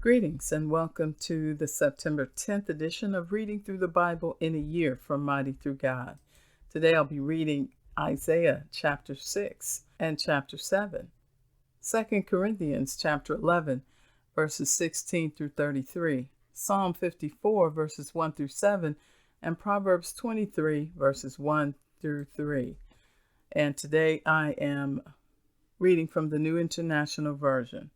Greetings and welcome to the September 10th edition of Reading Through the Bible in a Year from Mighty Through God. Today I'll be reading Isaiah chapter 6 and chapter 7, 2 Corinthians chapter 11 verses 16 through 33, Psalm 54 verses 1 through 7, and Proverbs 23 verses 1 through 3. And today I am reading from the New International Version.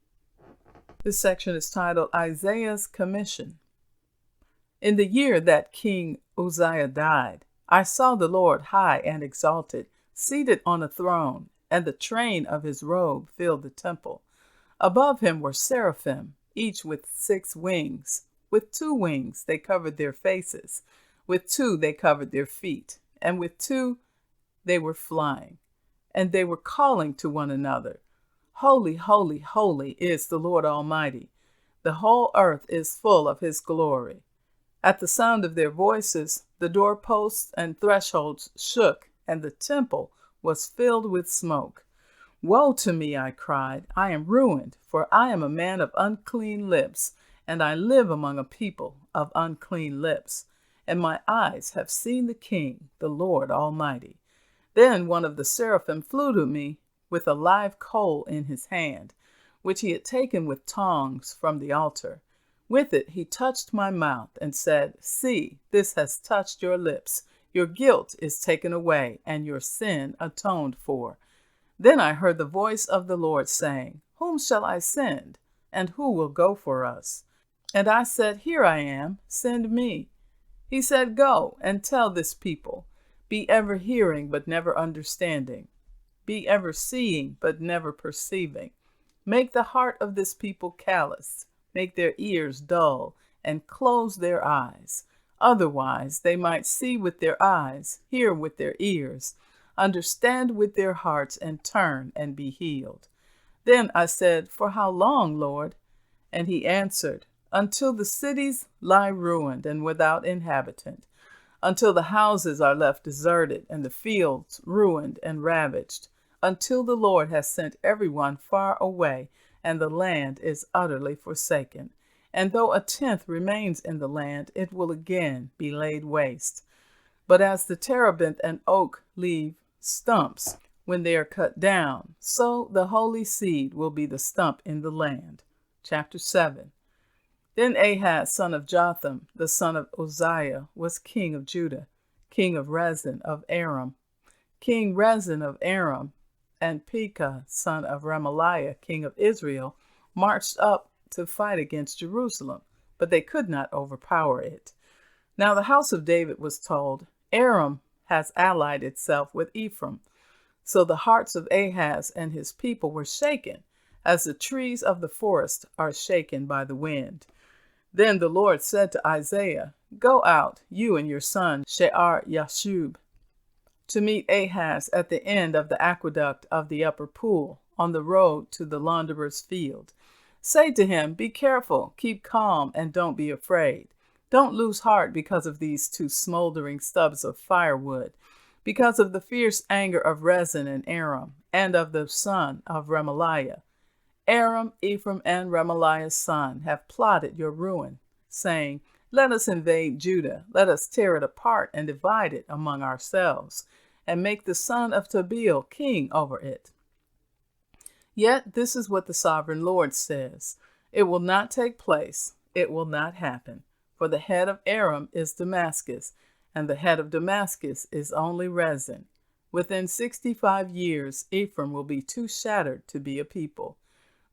This section is titled Isaiah's Commission. In the year that King Uzziah died, I saw the Lord high and exalted, seated on a throne, and the train of his robe filled the temple. Above him were seraphim, each with 6 wings. With 2 wings they covered their faces, with 2 they covered their feet, and with 2 they were flying. And they were calling to one another, Holy, holy, holy is the Lord Almighty. The whole earth is full of his glory. At the sound of their voices, the doorposts and thresholds shook, and the temple was filled with smoke. Woe to me, I cried. I am ruined, for I am a man of unclean lips, and I live among a people of unclean lips. And my eyes have seen the King, the Lord Almighty. Then one of the seraphim flew to me, with a live coal in his hand, which he had taken with tongs from the altar. With it he touched my mouth and said, See, this has touched your lips. Your guilt is taken away, and your sin atoned for. Then I heard the voice of the Lord saying, Whom shall I send, and who will go for us? And I said, Here I am, send me. He said, Go and tell this people, Be ever hearing, but never understanding. Be ever seeing, but never perceiving. Make the heart of this people callous, make their ears dull, and close their eyes. Otherwise they might see with their eyes, hear with their ears, understand with their hearts, and turn and be healed. Then I said, For how long, Lord? And he answered, Until the cities lie ruined and without inhabitant, until the houses are left deserted and the fields ruined and ravaged, until the Lord has sent everyone far away, and the land is utterly forsaken. And though a tenth remains in the land, it will again be laid waste. But as the terebinth and oak leave stumps when they are cut down, so the holy seed will be the stump in the land. Chapter 7. Then Ahaz, son of Jotham, the son of Uzziah, was king of Judah, king of Rezin of Aram. King Rezin of Aram and Pekah, son of Remaliah, king of Israel, marched up to fight against Jerusalem, but they could not overpower it. Now the house of David was told, Aram has allied itself with Ephraim. So the hearts of Ahaz and his people were shaken, as the trees of the forest are shaken by the wind. Then the Lord said to Isaiah, Go out, you and your son Shear-Yashub, to meet Ahaz at the end of the aqueduct of the upper pool, on the road to the launderer's field. Say to him, Be careful, keep calm, and don't be afraid. Don't lose heart because of these 2 smoldering stubs of firewood, because of the fierce anger of Rezin and Aram, and of the son of Remaliah. Aram, Ephraim, and Remaliah's son have plotted your ruin, saying, Let us invade Judah, let us tear it apart and divide it among ourselves, and make the son of Tabeel king over it. Yet this is what the sovereign Lord says, It will not take place, it will not happen, for the head of Aram is Damascus, and the head of Damascus is only Rezin. Within 65 years Ephraim will be too shattered to be a people.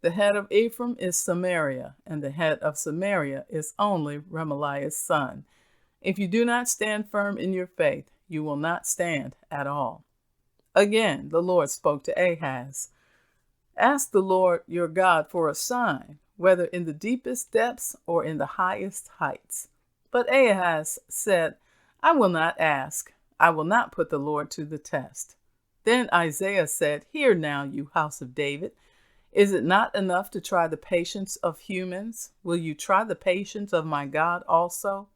The head of Ephraim is Samaria, and the head of Samaria is only Remaliah's son. If you do not stand firm in your faith, you will not stand at all. Again, the Lord spoke to Ahaz. Ask the Lord your God for a sign, whether in the deepest depths or in the highest heights. But Ahaz said, I will not ask. I will not put the Lord to the test. Then Isaiah said, Hear now, you house of David. Is it not enough to try the patience of humans? Will you try the patience of my God also?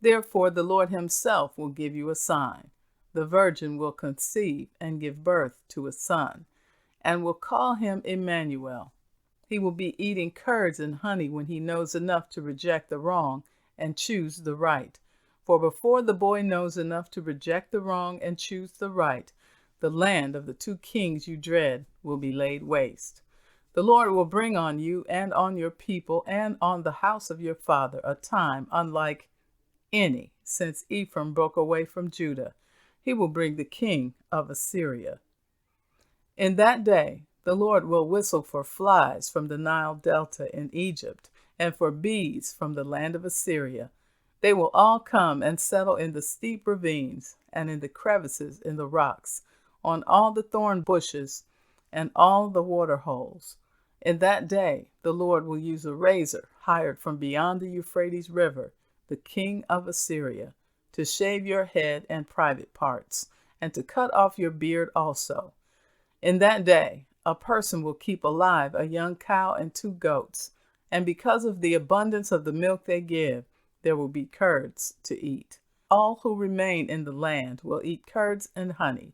Therefore the Lord himself will give you a sign. The virgin will conceive and give birth to a son, and will call him Emmanuel. He will be eating curds and honey when he knows enough to reject the wrong and choose the right. For before the boy knows enough to reject the wrong and choose the right, the land of the two kings you dread will be laid waste. The Lord will bring on you and on your people and on the house of your father a time unlike any since Ephraim broke away from Judah. He will bring the king of Assyria. In that day, the Lord will whistle for flies from the Nile Delta in Egypt and for bees from the land of Assyria. They will all come and settle in the steep ravines and in the crevices in the rocks, on all the thorn bushes and all the water holes. In that day, the Lord will use a razor hired from beyond the Euphrates River, the king of Assyria, to shave your head and private parts, and to cut off your beard also. In that day, a person will keep alive a young cow and 2 goats, and because of the abundance of the milk they give, there will be curds to eat. All who remain in the land will eat curds and honey.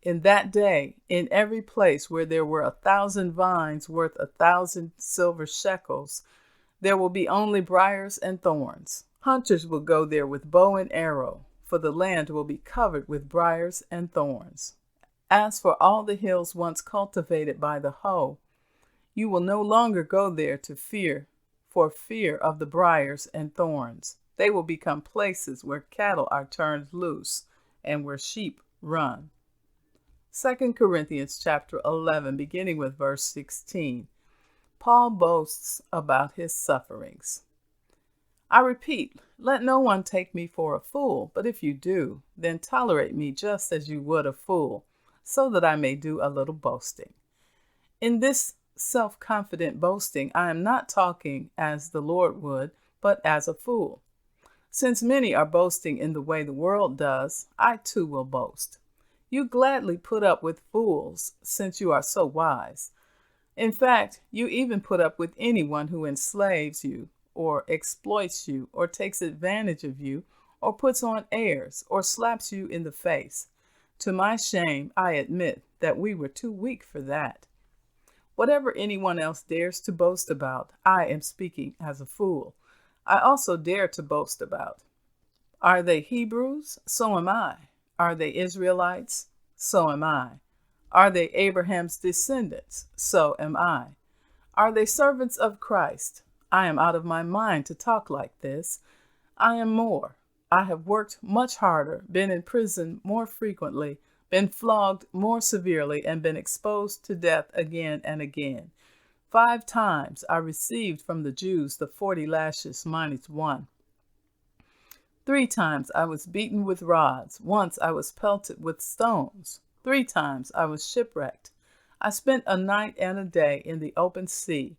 In that day, in every place where there were 1,000 vines worth 1,000 silver shekels, there will be only briars and thorns. Hunters will go there with bow and arrow, for the land will be covered with briars and thorns. As for all the hills once cultivated by the hoe, you will no longer go there for fear of the briars and thorns. They will become places where cattle are turned loose and where sheep run. 2 Corinthians chapter 11, beginning with verse 16. Paul boasts about his sufferings. I repeat, let no one take me for a fool, but if you do, then tolerate me just as you would a fool, so that I may do a little boasting. In this self-confident boasting, I am not talking as the Lord would, but as a fool. Since many are boasting in the way the world does, I too will boast. You gladly put up with fools, since you are so wise. In fact, you even put up with anyone who enslaves you, or exploits you, or takes advantage of you, or puts on airs, or slaps you in the face. To my shame, I admit that we were too weak for that. Whatever anyone else dares to boast about, I am speaking as a fool. I also dare to boast about. Are they Hebrews? So am I. Are they Israelites? So am I. Are they Abraham's descendants? So am I. Are they servants of Christ? I am out of my mind to talk like this. I am more. I have worked much harder, been in prison more frequently, been flogged more severely, and been exposed to death again and again. 5 times I received from the Jews the 40 lashes minus 1. 3 times I was beaten with rods. Once I was pelted with stones. 3 times I was shipwrecked. I spent a night and a day in the open sea.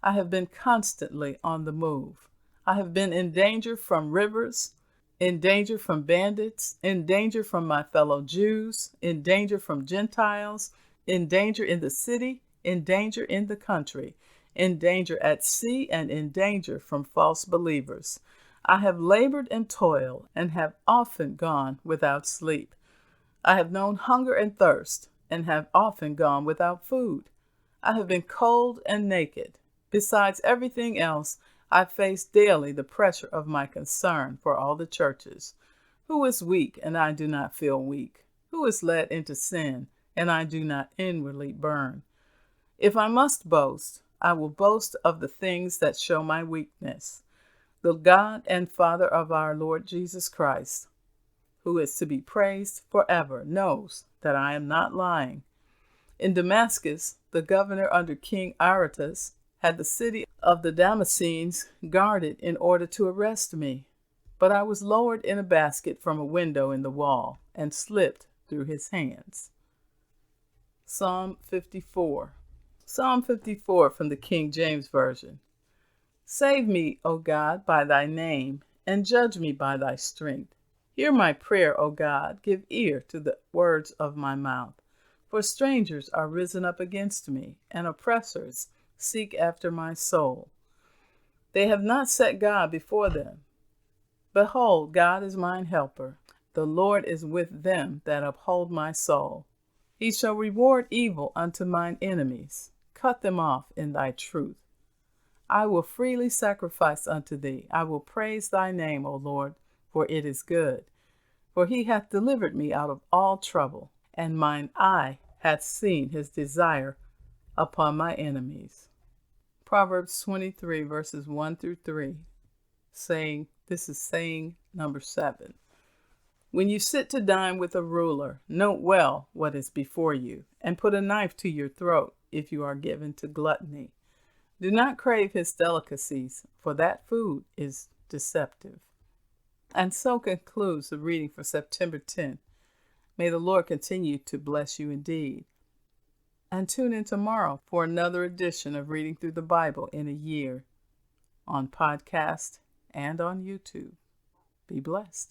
I have been constantly on the move. I have been in danger from rivers, in danger from bandits, in danger from my fellow Jews, in danger from Gentiles, in danger in the city, in danger in the country, in danger at sea, and in danger from false believers. I have labored and toiled, and have often gone without sleep. I have known hunger and thirst, and have often gone without food. I have been cold and naked. Besides everything else, I face daily the pressure of my concern for all the churches. Who is weak, and I do not feel weak? Who is led into sin, and I do not inwardly burn? If I must boast, I will boast of the things that show my weakness. The God and Father of our Lord Jesus Christ, who is to be praised forever, knows that I am not lying. In Damascus, the governor under King Aretas had the city of the Damascenes guarded in order to arrest me. But I was lowered in a basket from a window in the wall and slipped through his hands. Psalm 54. Psalm 54 from the King James Version. Save me, O God, by thy name, and judge me by thy strength. Hear my prayer, O God, give ear to the words of my mouth. For strangers are risen up against me, and oppressors seek after my soul. They have not set God before them. Behold, God is mine helper. The Lord is with them that uphold my soul. He shall reward evil unto mine enemies. cut them off in thy truth. I will freely sacrifice unto thee. I will praise thy name, O Lord, for it is good. For he hath delivered me out of all trouble, and mine eye hath seen his desire upon my enemies. Proverbs 23, verses 1 through 3, this is saying number 7. When you sit to dine with a ruler, note well what is before you, and put a knife to your throat if you are given to gluttony. Do not crave his delicacies, for that food is deceptive. And so concludes the reading for September 10th. May the Lord continue to bless you indeed. And tune in tomorrow for another edition of Reading Through the Bible in a Year on podcast and on YouTube. Be blessed.